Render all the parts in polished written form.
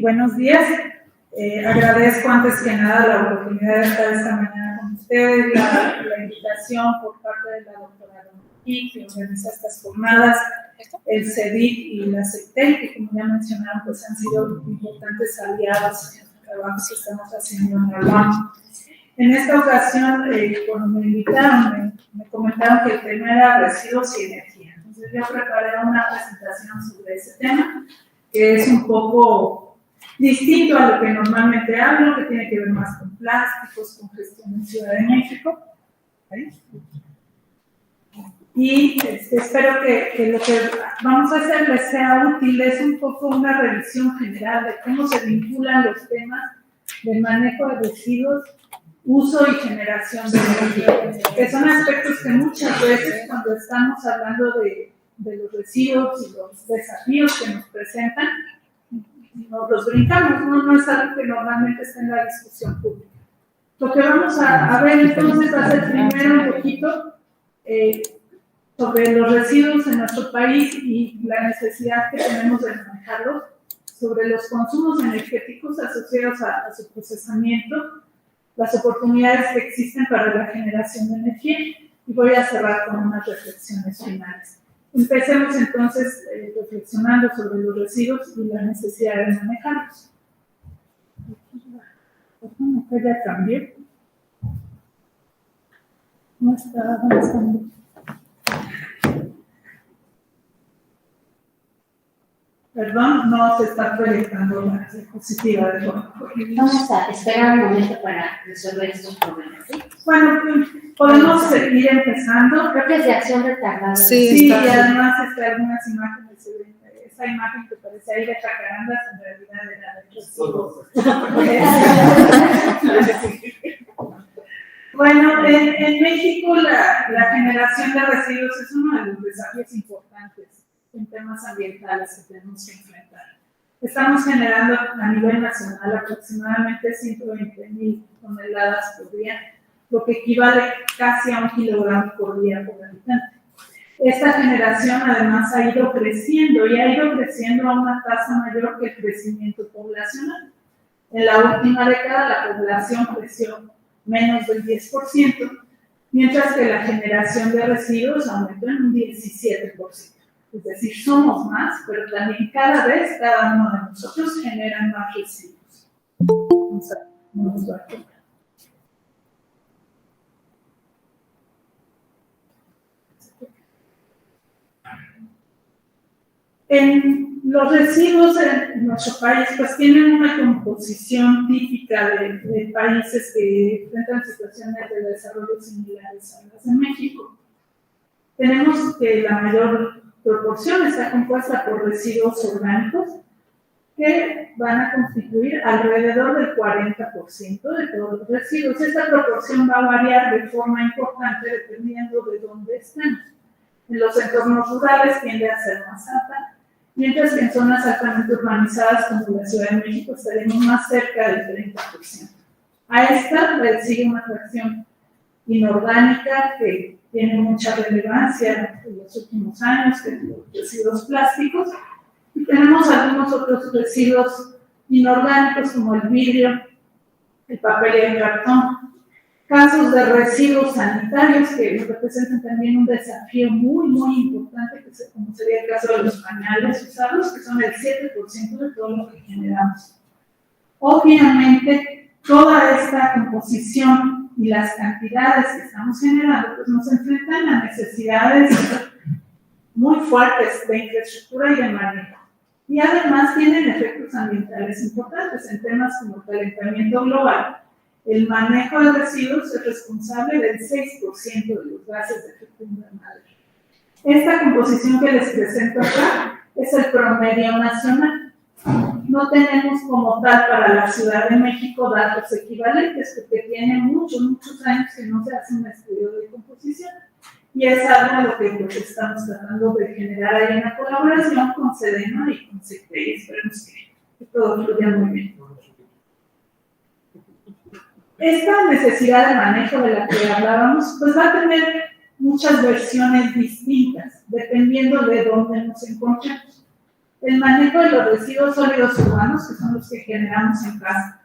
buenos días. Agradezco antes que nada la oportunidad de estar esta mañana con ustedes, la invitación por parte de la doctora Donojí, que organiza estas jornadas, el CEDIC y la CETEL, que como ya mencionaron, pues han sido importantes aliados en el trabajo que estamos haciendo en la UAM. En esta ocasión, cuando me invitaron, me comentaron que el tema era residuos y energía. Entonces yo preparé una presentación sobre ese tema, que es un poco distinto a lo que normalmente hablo, que tiene que ver más con plásticos, con gestión en Ciudad de México. ¿Sí? Y espero que lo que vamos a hacer les sea útil. Es un poco una revisión general de cómo se vinculan los temas del manejo de residuos, uso y generación de energía, que son aspectos que muchas veces cuando estamos hablando de los residuos y los desafíos que nos presentan, nos los brincamos, no es algo que normalmente está en la discusión pública. Lo que vamos a ver entonces va a ser primero un poquito sobre los residuos en nuestro país y la necesidad que tenemos de manejarlos, sobre los consumos energéticos asociados a su procesamiento, las oportunidades que existen para la generación de energía, y voy a cerrar con unas reflexiones finales. Empecemos entonces reflexionando sobre los residuos y la necesidad de manejarlos. Acá ya cambié. No está avanzando. Perdón, no se está proyectando la diapositiva de forma. Vamos a esperar un momento para resolver estos problemas, ¿sí? Bueno, podemos seguir empezando. Creo que es de acción retardada. Sí, y además algunas imágenes se ven. Esa imagen que parece ahí de jacarandas en realidad era de residuos. Bueno, en México la generación de residuos es uno de los desafíos importantes en temas ambientales que tenemos que enfrentar. Estamos generando a nivel nacional aproximadamente 120,000 toneladas por día, lo que equivale casi a 1 kilogramo por día por habitante. Esta generación además ha ido creciendo y ha ido creciendo a una tasa mayor que el crecimiento poblacional. En la última década la población creció menos del 10%, mientras que la generación de residuos aumentó en un 17%. Es decir, somos más, pero también cada vez cada uno de nosotros genera más residuos. Vamos a ver. Los residuos en nuestro país pues tienen una composición típica de países que enfrentan situaciones de desarrollo similares a las de México. Tenemos que la mayor proporción está compuesta por residuos orgánicos que van a constituir alrededor del 40% de todos los residuos. Esta proporción va a variar de forma importante dependiendo de dónde estemos. En los entornos rurales tiende a ser más alta, mientras que en zonas altamente urbanizadas como la Ciudad de México estaremos más cerca del 30%. A esta le sigue una fracción inorgánica que tiene mucha relevancia en los últimos años, que son los residuos plásticos, y tenemos algunos otros residuos inorgánicos como el vidrio, el papel y el cartón. Casos de residuos sanitarios que representan también un desafío muy, muy importante, como sería el caso de los pañales usados, que son el 7% de todo lo que generamos. Obviamente, toda esta composición y las cantidades que estamos generando pues nos enfrentan a necesidades muy fuertes de infraestructura y de manejo. Y además tienen efectos ambientales importantes en temas como el calentamiento global. El manejo de residuos es responsable del 6% de los gases de efecto invernadero. Esta composición que les presento acá es el promedio nacional. No tenemos como tal para la Ciudad de México datos equivalentes, porque tiene muchos años que no se hace un estudio de composición. Y es algo a lo que pues, estamos tratando de generar ahí en la colaboración con SEDENA y con CETEL, y esperemos que todo fluya muy bien. Esta necesidad de manejo de la que hablábamos, pues va a tener muchas versiones distintas, dependiendo de dónde nos encontremos. el manejo de los residuos sólidos urbanos, que son los que generamos en casa,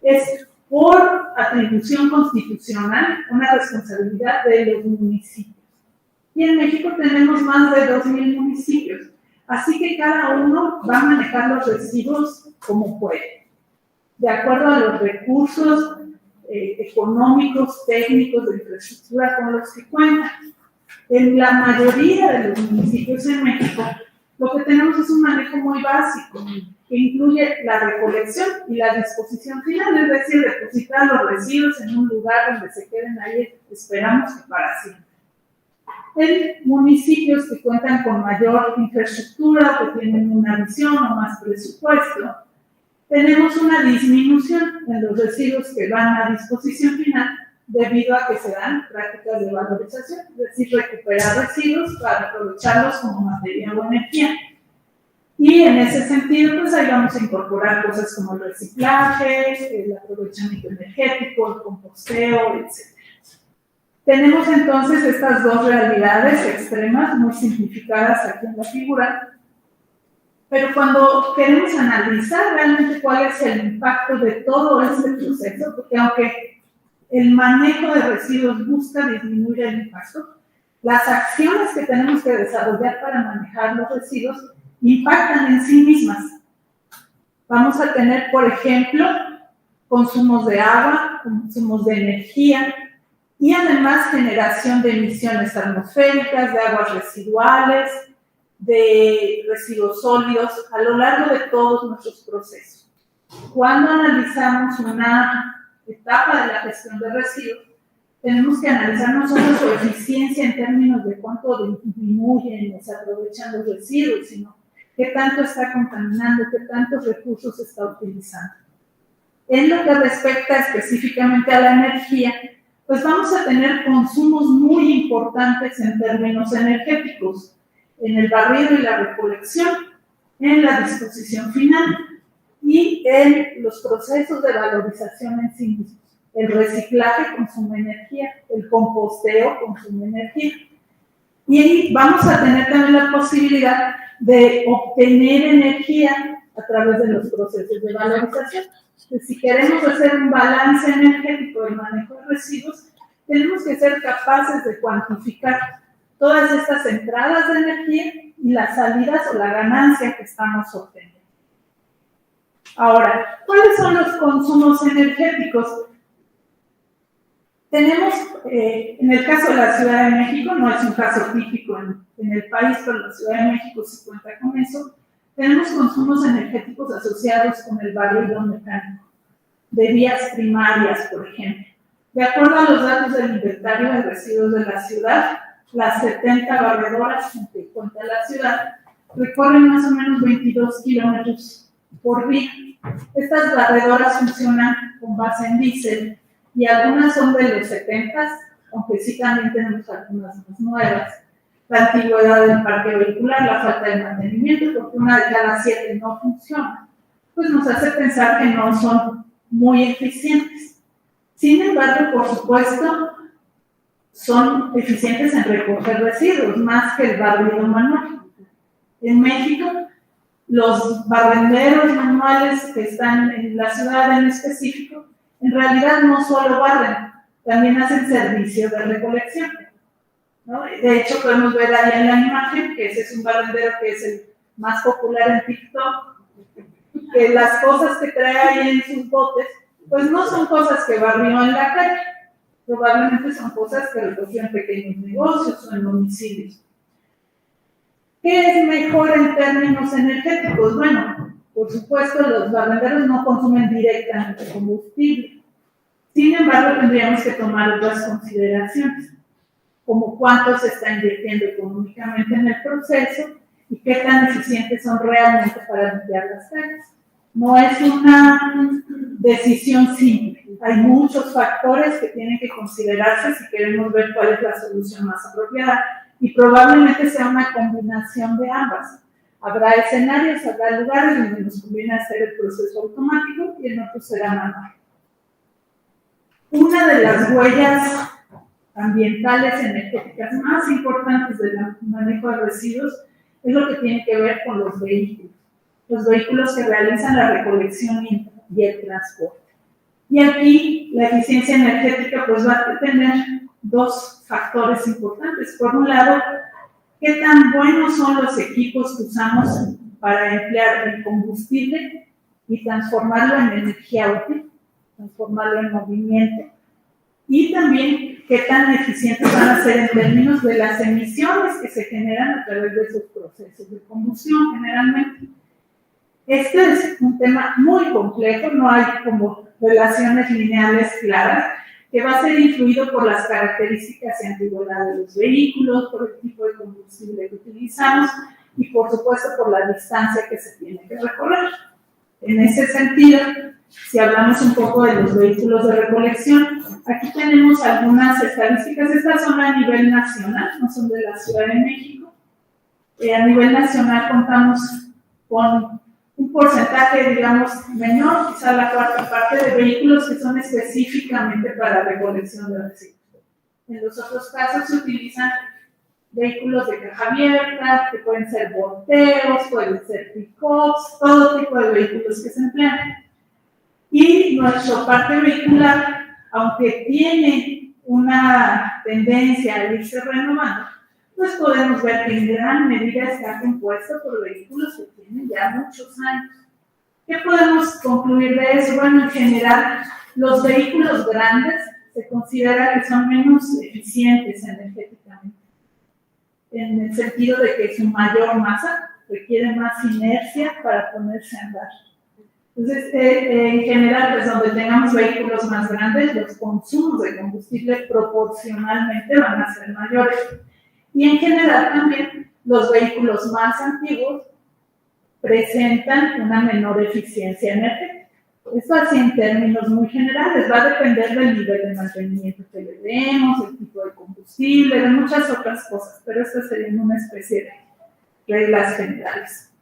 es por atribución constitucional una responsabilidad de los municipios. Y en México tenemos más de 2,000 municipios, así que cada uno va a manejar los residuos como puede, de acuerdo a los recursos económicos, técnicos, de infraestructura con los que cuentan. En la mayoría de los municipios en México, lo que tenemos es un manejo muy básico, que incluye la recolección y la disposición final, es decir, depositar los residuos en un lugar donde se queden ahí, esperamos que para siempre. En municipios que cuentan con mayor infraestructura, que tienen una visión o más presupuesto, tenemos una disminución en los residuos que van a disposición final debido a que se dan prácticas de valorización, es decir, recuperar residuos para aprovecharlos como materia o energía. Y en ese sentido, pues ahí vamos a incorporar cosas como el reciclaje, el aprovechamiento energético, el composteo, etc. Tenemos entonces estas dos realidades extremas, muy simplificadas aquí en la figura, pero cuando queremos analizar realmente cuál es el impacto de todo este proceso, porque aunque el manejo de residuos busca disminuir el impacto, las acciones que tenemos que desarrollar para manejar los residuos impactan en sí mismas. Vamos a tener, por ejemplo, consumos de agua, consumos de energía y además generación de emisiones atmosféricas, de aguas residuales, de residuos sólidos a lo largo de todos nuestros procesos. Cuando analizamos una etapa de la gestión de residuos, tenemos que analizar no solo su eficiencia en términos de cuánto disminuyen o se aprovechan los residuos, sino qué tanto está contaminando, qué tantos recursos está utilizando. En lo que respecta específicamente a la energía, pues vamos a tener consumos muy importantes en términos energéticos, en el barrido y la recolección, en la disposición final y en los procesos de valorización en sí mismos. El reciclaje consume energía, el composteo consume energía. Y vamos a tener también la posibilidad de obtener energía a través de los procesos de valorización. Entonces, si queremos hacer un balance energético del manejo de residuos, tenemos que ser capaces de cuantificar todas estas entradas de energía y las salidas o la ganancia que estamos obteniendo. Ahora, ¿cuáles son los consumos energéticos? Tenemos, en el caso de la Ciudad de México, no es un caso típico en el país, pero la Ciudad de México sí cuenta con eso, tenemos consumos energéticos asociados con el barrido mecánico, de vías primarias, por ejemplo. De acuerdo a los datos del inventario de residuos de la ciudad, las 70 barredoras con que cuenta la ciudad recorren más o menos 22 kilómetros por día. Estas barredoras funcionan con base en diésel y algunas son de los 70, aunque sí también tenemos algunas más nuevas. La antigüedad del parque vehicular, la falta de mantenimiento, porque una de cada 7 no funciona, pues nos hace pensar que no son muy eficientes. Sin embargo, por supuesto, son eficientes en recoger residuos, más que el barrido manual. En México, los barrenderos manuales que están en la ciudad en específico, en realidad no solo barren, también hacen servicio de recolección, ¿no? De hecho, podemos ver ahí en la imagen que ese es un barrendero que es el más popular en TikTok, que las cosas que trae ahí en sus botes, pues no son cosas que barrió en la calle, probablemente son cosas que recogió en pequeños negocios o en domicilios. ¿Qué es mejor en términos energéticos? Bueno, por supuesto, los barrenderos no consumen directamente combustible. Sin embargo, tendríamos que tomar otras consideraciones, como cuánto se está invirtiendo económicamente en el proceso y qué tan eficientes son realmente para limpiar las calles. No es una decisión simple. Hay muchos factores que tienen que considerarse si queremos ver cuál es la solución más apropiada y probablemente sea una combinación de ambas. Habrá escenarios, habrá lugares donde nos conviene hacer el proceso automático y en otros será manual. Una de las huellas ambientales energéticas más importantes del manejo de residuos es lo que tiene que ver con los vehículos. los vehículos que realizan la recolección y el transporte. Y aquí la eficiencia energética pues va a tener dos factores importantes. Por un lado, qué tan buenos son los equipos que usamos para emplear el combustible y transformarlo en energía útil, transformarlo en movimiento. Y también qué tan eficientes van a ser en términos de las emisiones que se generan a través de esos procesos de combustión generalmente. Este es un tema muy complejo, no hay como relaciones lineales claras, que va a ser influido por las características y antigüedad de los vehículos, por el tipo de combustible que utilizamos y por supuesto por la distancia que se tiene que recorrer. En ese sentido, si hablamos un poco de los vehículos de recolección, aquí tenemos algunas estadísticas. Estas son a nivel nacional, no son de la Ciudad de México. A nivel nacional contamos con un porcentaje, digamos, menor, quizá la cuarta parte de vehículos que son específicamente para recolección de residuos. En los otros casos se utilizan vehículos de caja abierta, que pueden ser volteos, pueden ser pick-ups, todo tipo de vehículos que se emplean. Y nuestro parque vehicular, aunque tiene una tendencia a irse renovando, pues podemos ver que en gran medida está compuesto por vehículos que tienen ya muchos años. ¿Qué podemos concluir de eso? Bueno, en general, los vehículos grandes se considera que son menos eficientes energéticamente, en el sentido de que su mayor masa requiere más inercia para ponerse a andar. Entonces, en general, pues donde tengamos vehículos más grandes, los consumos de combustible proporcionalmente van a ser mayores. Y en general también los vehículos más antiguos presentan una menor eficiencia energética. Esto así en términos muy generales, va a depender del nivel de mantenimiento que le demos, el tipo de combustible, de muchas otras cosas, pero estas serían una especie de reglas generales.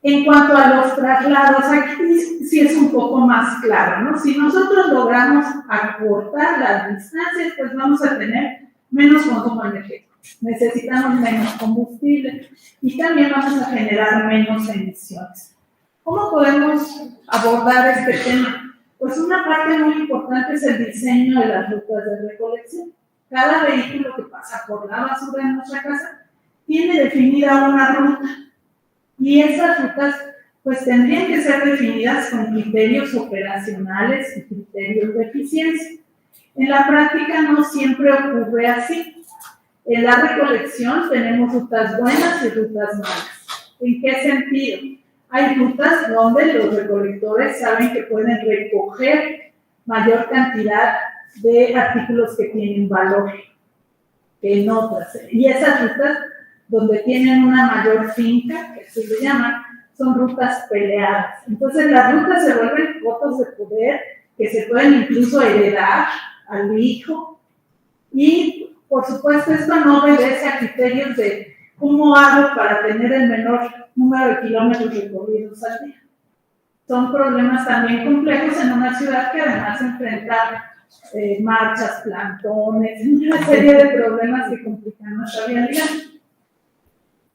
En cuanto a los traslados, aquí sí es un poco más claro, ¿no? Si nosotros logramos acortar las distancias, pues vamos a tener menos consumo energético, necesitamos menos combustible y también vamos a generar menos emisiones. ¿Cómo podemos abordar este tema? Pues una parte muy importante es el diseño de las rutas de recolección. Cada vehículo que pasa por la basura en nuestra casa tiene definida una ruta y esas rutas pues tendrían que ser definidas con criterios operacionales y criterios de eficiencia. En la práctica no siempre ocurre así. En la recolección tenemos rutas buenas y rutas malas. ¿En qué sentido? Hay rutas donde los recolectores saben que pueden recoger mayor cantidad de artículos que tienen valor que en otras. Y esas rutas donde tienen una mayor finca, que así le llaman, son rutas peleadas. Entonces las rutas se vuelven fotos de poder que se pueden incluso heredar al hijo y por supuesto esto no obedece a criterios de cómo hago para tener el menor número de kilómetros recorridos al día. Son problemas también complejos en una ciudad que además enfrenta marchas, plantones, una serie de problemas que complican nuestra realidad.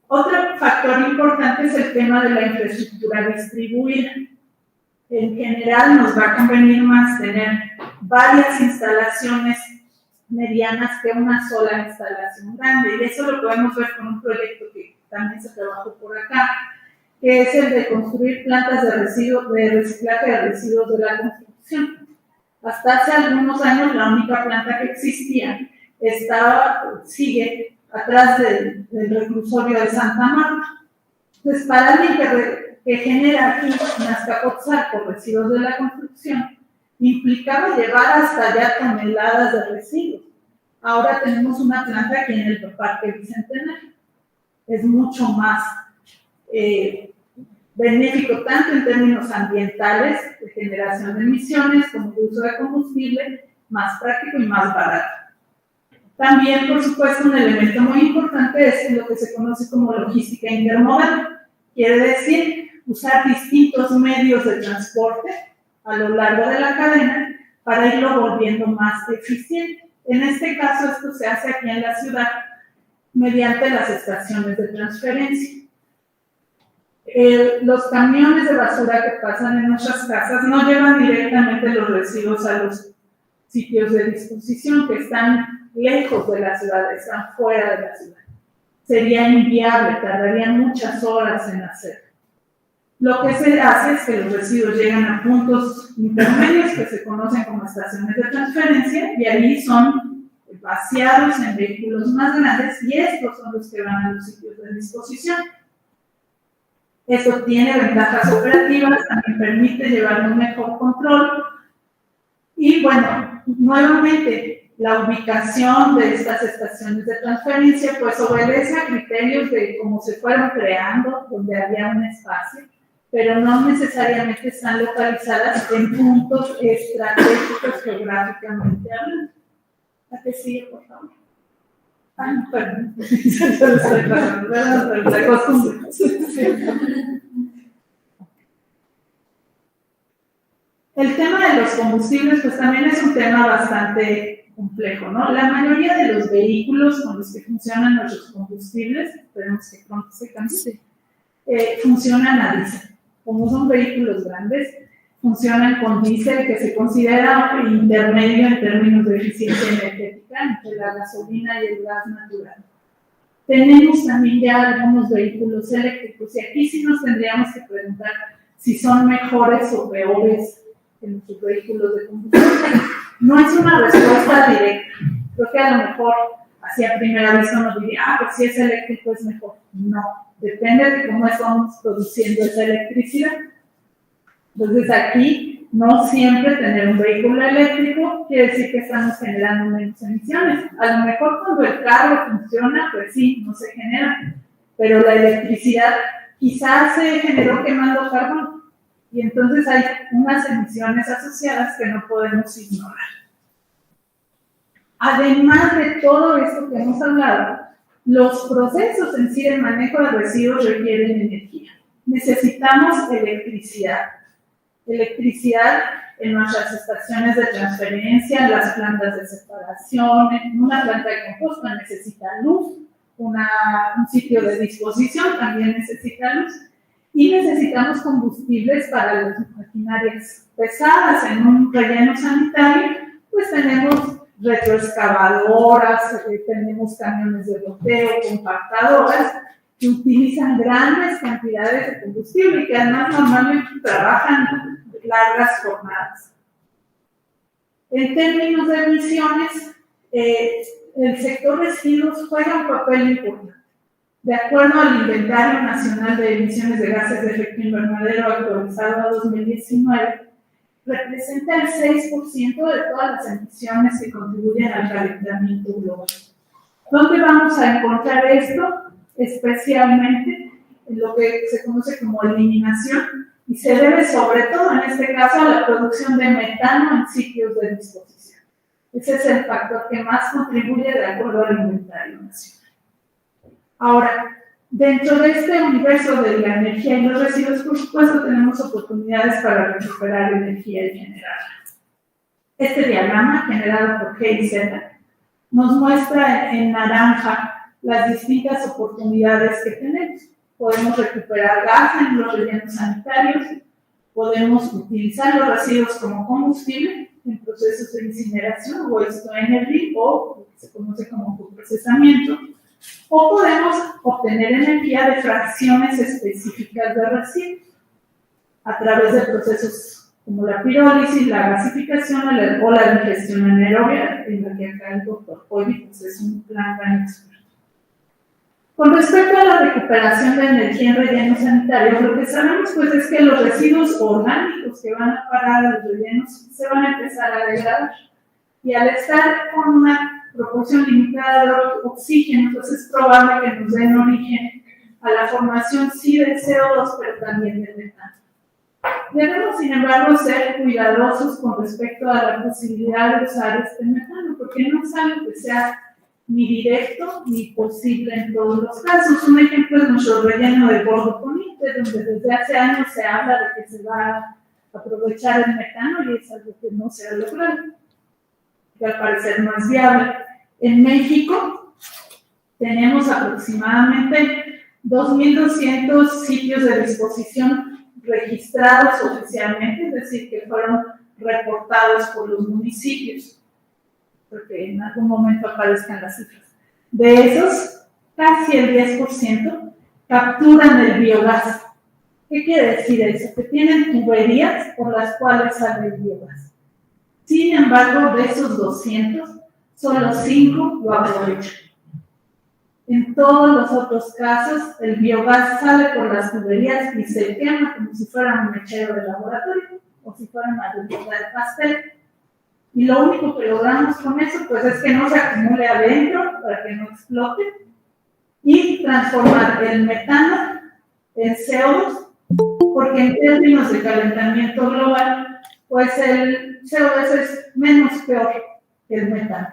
Otro factor importante es el tema de la infraestructura distribuida. En general nos va a convenir más tener varias instalaciones medianas que una sola instalación grande. Y eso lo podemos ver con un proyecto que también se trabajó por acá, que es el de construir plantas de reciclaje de residuos de la construcción. Hasta hace algunos años la única planta que existía sigue atrás del reclusorio de Santa Marta. Entonces, para alguien que genera aquí en Azcapotzalco residuos de la construcción, implicaba llevar hasta allá toneladas de residuos. Ahora tenemos una planta aquí en el Parque Bicentenario. Es mucho más benéfico tanto en términos ambientales, de generación de emisiones, como de uso de combustible, más práctico y más barato. También, por supuesto, un elemento muy importante es lo que se conoce como logística intermodal. Quiere decir usar distintos medios de transporte a lo largo de la cadena para irlo volviendo más eficiente. En este caso, esto se hace aquí en la ciudad mediante las estaciones de transferencia. Los camiones de basura que pasan en nuestras casas no llevan directamente los residuos a los sitios de disposición que están lejos de la ciudad, están fuera de la ciudad. Sería inviable, tardaría muchas horas en hacerlo. Lo que se hace es que los residuos llegan a puntos intermedios que se conocen como estaciones de transferencia y allí son vaciados en vehículos más grandes y estos son los que van a los sitios de disposición. Esto tiene ventajas operativas, también permite llevar un mejor control y bueno, nuevamente la ubicación de estas estaciones de transferencia pues obedece a criterios de cómo se fueron creando, donde había un espacio, pero no necesariamente están localizadas en puntos estratégicos geográficamente hablando. ¿A qué sigue, por favor? Ah, no, perdón. Yo lo estoy pasando, ¿verdad? Pero la costumbre. El tema de los combustibles, pues también es un tema bastante complejo, ¿no? La mayoría de los vehículos con los que funcionan nuestros combustibles, esperemos que pronto se cambie, funcionan a diésel. Como son vehículos grandes, funcionan con diésel, que se considera intermedio en términos de eficiencia energética entre la gasolina y el gas natural. Tenemos también ya algunos vehículos eléctricos y aquí sí nos tendríamos que preguntar si son mejores o peores que nuestros vehículos de combustión. No es una respuesta directa. Creo que a lo mejor, así a primera vista nos diría, pues si es eléctrico es mejor. No, depende de cómo estamos produciendo esa electricidad. Entonces aquí, no siempre tener un vehículo eléctrico quiere decir que estamos generando menos emisiones. A lo mejor cuando el carro funciona, pues sí, no se genera. Pero la electricidad quizás se generó quemando carbón. Y entonces hay unas emisiones asociadas que no podemos ignorar. Además de todo esto que hemos hablado, los procesos en sí de manejo de residuos requieren energía. Necesitamos electricidad. Electricidad en nuestras estaciones de transferencia, en las plantas de separación, en una planta de composta necesita luz, un sitio de disposición también necesita luz. Y necesitamos combustibles para las maquinarias pesadas. En un relleno sanitario, pues tenemos retroexcavadoras, tenemos camiones de boteo, compactadoras, que utilizan grandes cantidades de combustible y que además normalmente trabajan largas jornadas. En términos de emisiones, el sector residuos juega un papel importante. De acuerdo al Inventario Nacional de Emisiones de Gases de Efecto Invernadero actualizado a 2019, representa el 6% de todas las emisiones que contribuyen al calentamiento global. ¿Dónde vamos a encontrar esto? Especialmente en lo que se conoce como eliminación y se debe sobre todo en este caso a la producción de metano en sitios de disposición. Ese es el factor que más contribuye de acuerdo al Inventario Nacional. Ahora, dentro de este universo de la energía y los residuos, por supuesto, tenemos oportunidades para recuperar energía y generarla. Este diagrama, generado por GIZ, nos muestra en naranja las distintas oportunidades que tenemos. Podemos recuperar gas en los rellenos sanitarios, podemos utilizar los residuos como combustible en procesos de incineración, waste to energy, o lo que se conoce como procesamiento, o podemos obtener energía de fracciones específicas de residuos a través de procesos como la pirólisis, la gasificación o la digestión anaerobia, en la que acá el doctor Poli es un gran experto. Con respecto a la recuperación de energía en rellenos sanitarios, lo que sabemos pues es que los residuos orgánicos que van a parar a los rellenos se van a empezar a degradar. Y al estar con una proporción limitada de oxígeno, entonces es probable que nos den origen a la formación sí de CO2, pero también de metano. Debemos, sin embargo, ser cuidadosos con respecto a la posibilidad de usar este metano, porque no es algo que sea ni directo ni posible en todos los casos. Un ejemplo es nuestro relleno de Bordo Poniente, donde desde hace años se habla de que se va a aprovechar el metano y es algo que no se ha logrado, que al parecer no es viable. En México tenemos aproximadamente 2.200 sitios de disposición registrados oficialmente, es decir, que fueron reportados por los municipios, porque en algún momento aparezcan las cifras. De esos, casi el 10% capturan el biogás. ¿Qué quiere decir eso? Que tienen tuberías por las cuales sale el biogás. Sin embargo, de esos 200, solo 5 lo aprovechan. En todos los otros casos, el biogás sale por las tuberías y se quema como si fuera un mechero de laboratorio o si fuera una galleta de pastel. Y lo único que logramos con eso, pues, es que no se acumule adentro para que no explote y transformar el metano en CO2, porque en términos de calentamiento global, pues el CO2 es menos peor que el metano.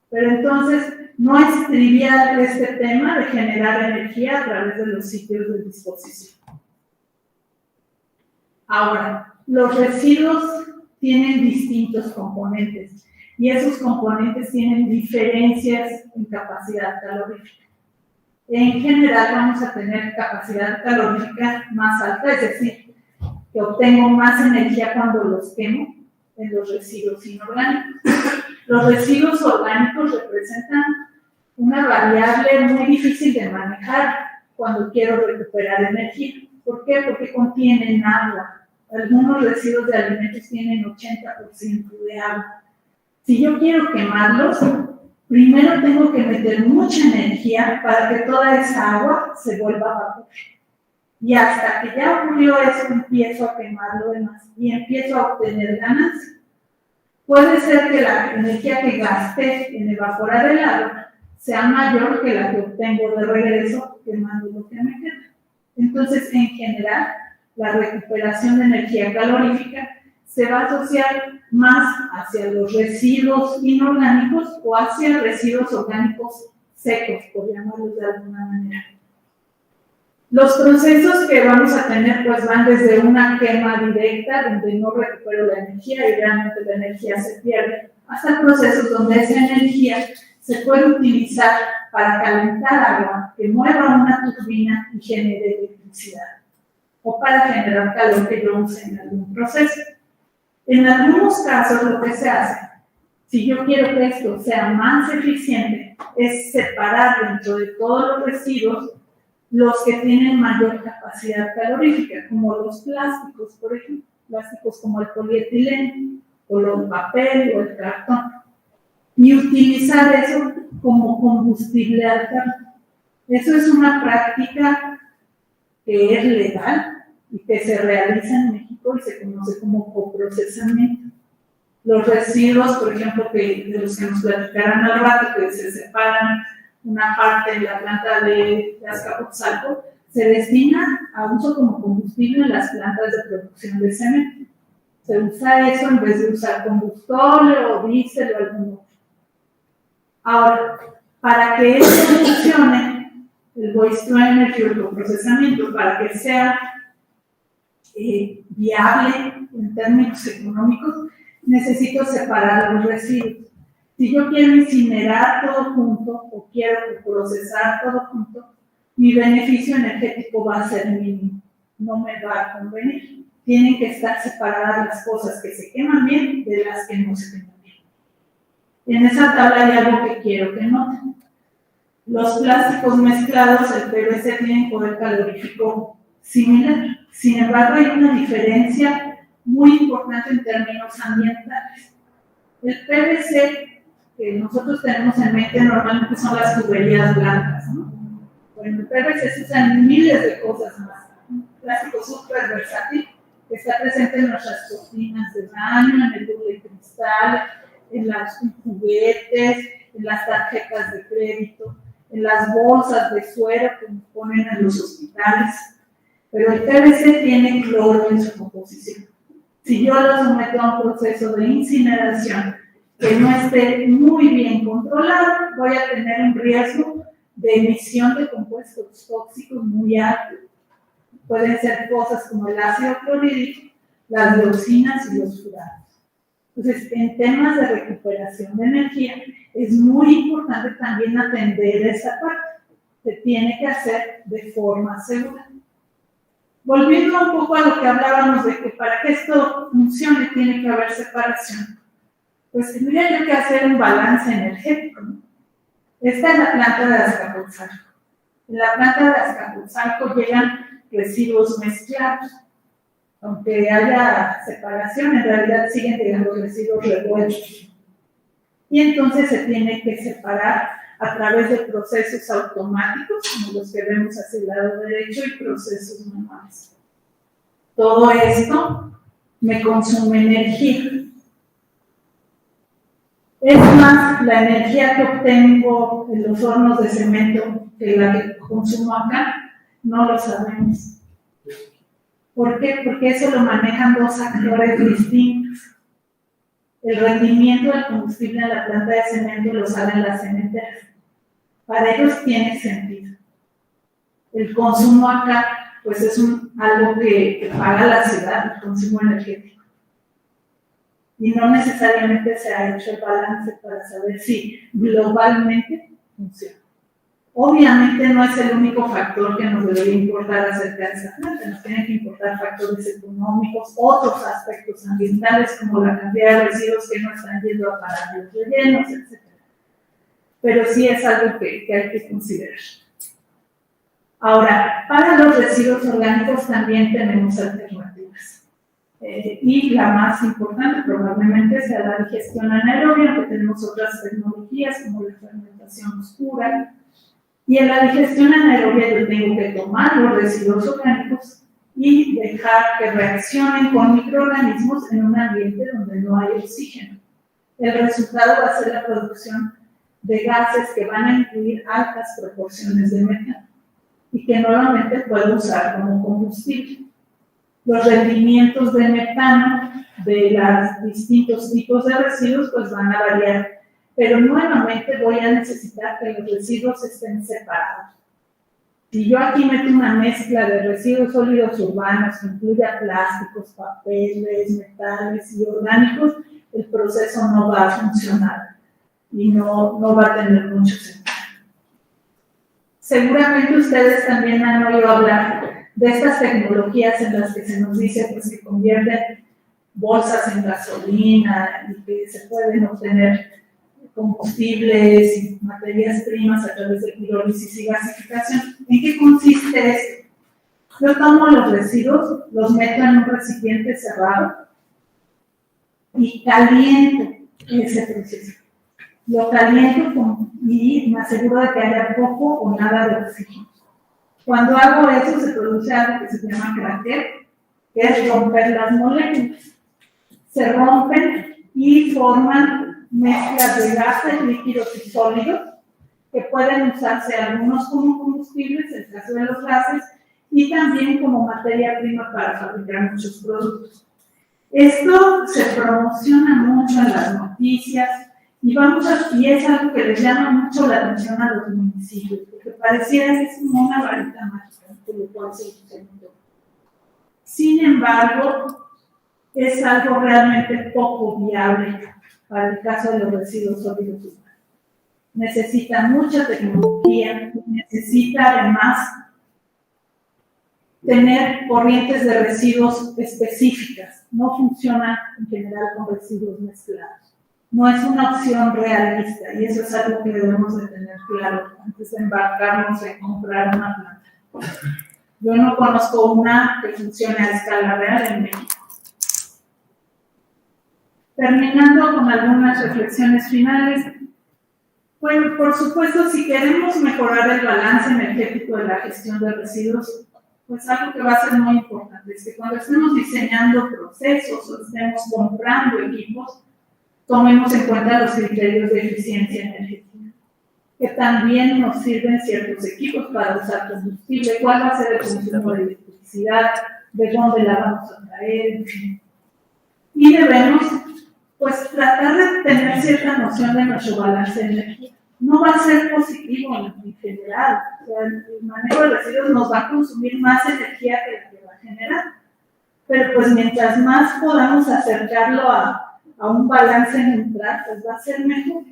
Pero entonces, no es trivial este tema de generar energía a través de los sitios de disposición. Ahora, los residuos tienen distintos componentes y esos componentes tienen diferencias en capacidad calorífica. En general vamos a tener capacidad calorífica más alta, es decir, que obtengo más energía cuando los quemo en los residuos inorgánicos. Los residuos orgánicos representan una variable muy difícil de manejar cuando quiero recuperar energía. ¿Por qué? Porque contienen agua. Algunos residuos de alimentos tienen 80% de agua. Si yo quiero quemarlos, primero tengo que meter mucha energía para que toda esa agua se vuelva vapor. Y hasta que ya ocurrió eso, empiezo a quemar lo demás y empiezo a obtener ganancias. Puede ser que la energía que gasté en evaporar el agua sea mayor que la que obtengo de regreso quemando lo que me queda. Entonces, en general, la recuperación de energía calorífica se va a asociar más hacia los residuos inorgánicos o hacia residuos orgánicos secos, por llamarlos de alguna manera. Los procesos que vamos a tener pues van desde una quema directa, donde no recupero la energía y realmente la energía se pierde, hasta procesos donde esa energía se puede utilizar para calentar agua que mueva una turbina y genere electricidad, o para generar calor que yo use en algún proceso. En algunos casos lo que se hace, si yo quiero que esto sea más eficiente, es separar dentro de todos los residuos los que tienen mayor capacidad calorífica, como los plásticos, por ejemplo, plásticos como el polietileno, o el papel, o el cartón, y utilizar eso como combustible alterno. Eso es una práctica que es legal y que se realiza en México y se conoce como coprocesamiento. Los residuos, por ejemplo, de los que nos platicarán al rato, que se separan una parte de la planta de Azcapotzalco, se destina a uso como combustible en las plantas de producción de cemento. Se usa eso en vez de usar combustible o diésel o algún otro. Ahora, para que esto funcione, el waste to energy o el procesamiento, para que sea viable en términos económicos, necesito separar los residuos. Si yo quiero incinerar todo junto o quiero procesar todo junto, mi beneficio energético va a ser mínimo, no me va a convenir. Tienen que estar separadas las cosas que se queman bien de las que no se queman bien. En esa tabla hay algo que quiero que noten. Los plásticos mezclados, el PVC, tienen poder calorífico similar. Sin embargo, hay una diferencia muy importante en términos ambientales. El PVC que nosotros tenemos en mente normalmente son las tuberías blancas, ¿no? Bueno, el PVC se usa en miles de cosas más. Un plástico súper versátil que está presente en nuestras cortinas de baño, en el doble cristal, en los juguetes, en las tarjetas de crédito, en las bolsas de suero que nos ponen en los hospitales. Pero el PVC tiene cloro en su composición. Si yo lo someto a un proceso de incineración que no esté muy bien controlado, voy a tener un riesgo de emisión de compuestos tóxicos muy alto. Pueden ser cosas como el ácido clorhídrico, las dioxinas y los furanos. Entonces, en temas de recuperación de energía, es muy importante también atender esa parte. se tiene que hacer de forma segura. Volviendo un poco a lo que hablábamos de que para que esto funcione tiene que haber separación, pues tendría yo que hacer un balance energético, ¿no? Esta es la planta de Azcapotzalco. En la planta de Azcapotzalco llegan residuos mezclados. Aunque haya separación, en realidad siguen llegando residuos revueltos. Y entonces se tiene que separar a través de procesos automáticos, como los que vemos hacia el lado derecho, y procesos manuales. Todo esto me consume energía. Es más la energía que obtengo en los hornos de cemento que la que consumo acá, no lo sabemos. ¿Por qué? Porque eso lo manejan dos actores distintos. El rendimiento del combustible en la planta de cemento lo saben las cementeras. Para ellos tiene sentido. El consumo acá, pues es algo que paga la ciudad, el consumo energético. Y no necesariamente se ha hecho el balance para saber si globalmente funciona. Obviamente no es el único factor que nos debería importar acerca de esa planta, nos tienen que importar factores económicos, otros aspectos ambientales como la cantidad de residuos que no están yendo a parar los rellenos, etc. Pero sí es algo que hay que considerar. Ahora, para los residuos orgánicos también tenemos alternativas. Y la más importante probablemente sea la digestión anaerobia, que tenemos otras tecnologías como la fermentación oscura. Y en la digestión anaerobia yo tengo que tomar los residuos orgánicos y dejar que reaccionen con microorganismos en un ambiente donde no hay oxígeno. El resultado va a ser la producción de gases que van a incluir altas proporciones de metano y que nuevamente puedo usar como combustible. Los rendimientos de metano de los distintos tipos de residuos pues van a variar, pero nuevamente voy a necesitar que los residuos estén separados. Si yo aquí meto una mezcla de residuos sólidos urbanos que incluya plásticos, papeles, metales y orgánicos, el proceso no va a funcionar y no va a tener mucho sentido. Seguramente ustedes también han oído hablar de estas tecnologías en las que se nos dice pues, que convierten bolsas en gasolina y que se pueden obtener combustibles y materias primas a través de pirólisis y gasificación. ¿En qué consiste esto? Yo tomo los residuos, los meto en un recipiente cerrado y caliento ese proceso. Lo caliento y me aseguro de que haya poco o nada de oxígeno. Cuando hago eso se produce algo que se llama craqueo, que es romper las moléculas. Se rompen y forman mezclas de gases, líquidos y sólidos que pueden usarse algunos como combustibles, en el caso de los gases, y también como materia prima para fabricar muchos productos. Esto se promociona mucho en las noticias y es algo que les llama mucho la atención a los municipios, porque pareciera que es como una varita mágica, por lo cual se usa mucho. Sin embargo, es algo realmente poco viable para el caso de los residuos sólidos urbanos. Necesita mucha tecnología, necesita además tener corrientes de residuos específicas. No funciona en general con residuos mezclados. No es una opción realista y eso es algo que debemos de tener claro antes de embarcarnos en comprar una planta. Yo no conozco una que funcione a escala real en México. Terminando con algunas reflexiones finales. Bueno, por supuesto, si queremos mejorar el balance energético de la gestión de residuos, pues algo que va a ser muy importante es que cuando estemos diseñando procesos o estemos comprando equipos, tomemos en cuenta los criterios de eficiencia energética, que también nos sirven ciertos equipos para usar combustible, cuál va a ser el consumo de electricidad, de dónde la vamos a traer, y debemos pues tratar de tener cierta noción de nuestro balance de energía. No va a ser positivo en general, o sea, el manejo de residuos nos va a consumir más energía que la que va a generar, pero pues mientras más podamos acercarlo a un balance neutral, pues va a ser mejor.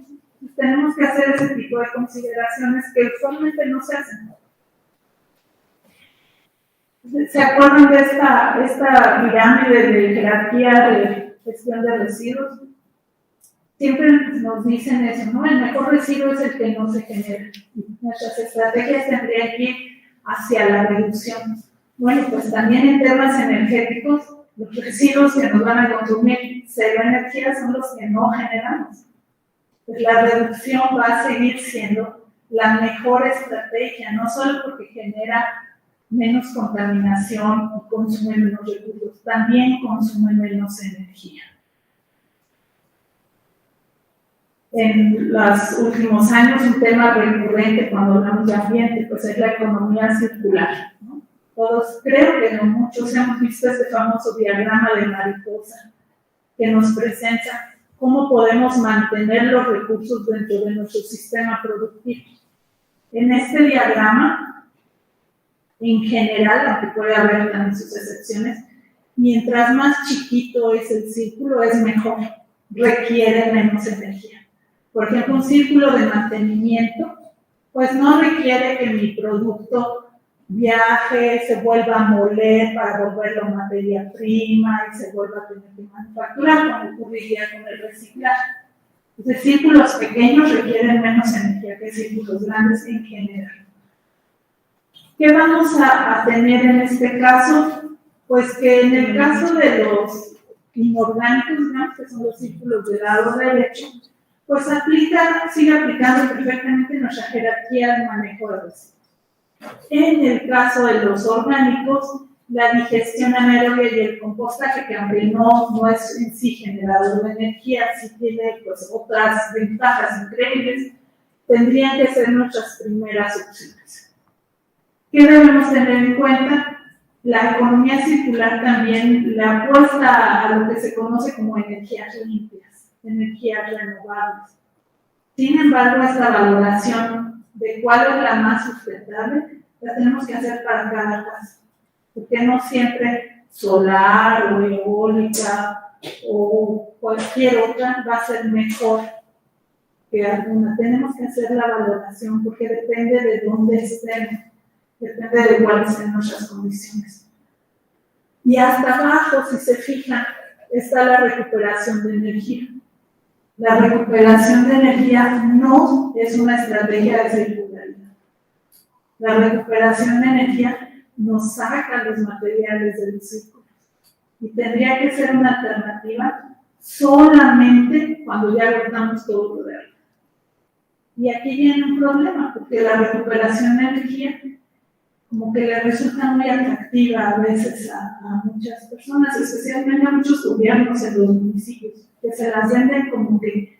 tenemos que hacer ese tipo de consideraciones que usualmente no se hacen. ¿Se acuerdan de esta pirámide de jerarquía de gestión de residuos? Siempre nos dicen eso, ¿no? El mejor residuo es el que no se genera. Nuestras estrategias tendrían que ir hacia la reducción. Bueno, pues también en temas energéticos, los residuos que nos van a consumir cero energía son los que no generamos. Pues la reducción va a seguir siendo la mejor estrategia, no solo porque genera menos contaminación y consume menos recursos, también consume menos energía. En los últimos años, un tema recurrente cuando hablamos de ambiente, pues es la economía circular, ¿no? Todos, creo que no muchos hemos visto este famoso diagrama de mariposa que nos presenta cómo podemos mantener los recursos dentro de nuestro sistema productivo. En este diagrama, en general, aunque puede haber también sus excepciones, mientras más chiquito es el círculo, es mejor, requiere menos energía. Por ejemplo, un círculo de mantenimiento, pues no requiere que mi producto viaje, se vuelva a moler para volverlo materia prima y se vuelva a tener que manufacturar, como ocurriría con el reciclaje. Entonces, círculos pequeños requieren menos energía que círculos grandes en general. ¿Qué vamos a tener en este caso? Pues que en el caso de los inorgánicos, digamos que son los círculos del lado derecho, pues sigue aplicando perfectamente nuestra jerarquía de manejo de residuos. En el caso de los orgánicos, la digestión anaerobia y el compostaje, que aunque no es en sí generador de energía, sí tiene pues otras ventajas increíbles, tendrían que ser nuestras primeras opciones. ¿Qué debemos tener en cuenta? La economía circular también le apuesta a lo que se conoce como energías limpias, energías renovables. Sin embargo, esta valoración de cuál es la más sustentable la tenemos que hacer para cada caso, porque no siempre solar o eólica o cualquier otra va a ser mejor que alguna. Tenemos que hacer la valoración porque depende de dónde estén, depende de cuáles sean nuestras condiciones. Y hasta abajo, si se fijan, está la recuperación de energía. La recuperación de energía no es una estrategia de circularidad. La recuperación de energía nos saca los materiales del círculo y tendría que ser una alternativa solamente cuando ya agotamos todo lo de arriba. Y aquí viene un problema, porque la recuperación de energía como que le resulta muy atractiva a veces a muchas personas, especialmente a muchos gobiernos en los municipios, que se las venden como que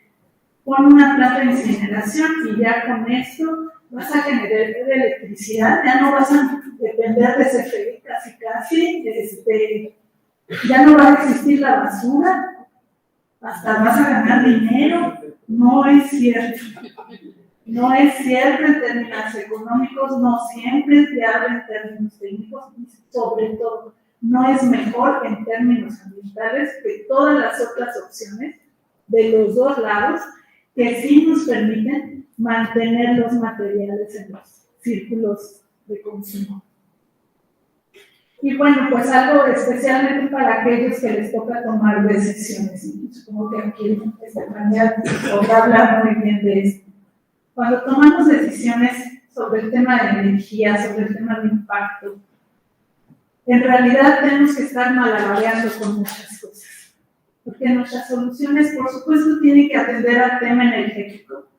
pon una planta de incineración y ya con esto vas a generar electricidad, ya no vas a depender de CFE casi, ya no va a existir la basura, hasta vas a ganar dinero. No es cierto. No es cierto en términos económicos, no siempre es viable en términos técnicos y sobre todo no es mejor en términos ambientales que todas las otras opciones de los dos lados que sí nos permiten mantener los materiales en los círculos de consumo. Y bueno, pues algo especialmente para aquellos que les toca tomar decisiones. Y supongo que aquí esta mañana podrá hablar muy bien de esto. Cuando tomamos decisiones sobre el tema de energía, sobre el tema de impacto, en realidad tenemos que estar malabareando con muchas cosas. Porque nuestras soluciones, por supuesto, tienen que atender al tema energético,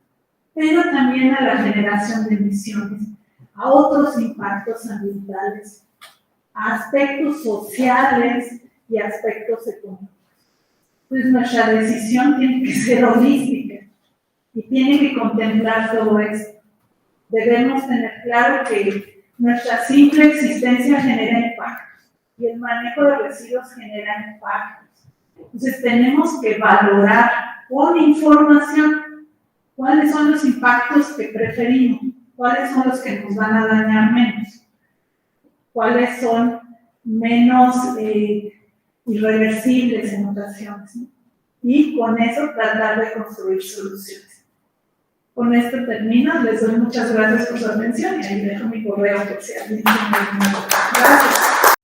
pero también a la generación de emisiones, a otros impactos ambientales, a aspectos sociales y aspectos económicos. Pues nuestra decisión tiene que ser holística y tiene que contemplar todo esto. Debemos tener claro que nuestra simple existencia genera impactos y el manejo de residuos genera impactos. Entonces tenemos que valorar con información cuáles son los impactos que preferimos, cuáles son los que nos van a dañar menos, cuáles son menos irreversibles en ocasiones, ¿no? Y con eso tratar de construir soluciones. Con esto termino, les doy muchas gracias por su atención y ahí dejo mi correo por si alguien tiene alguna duda. Gracias.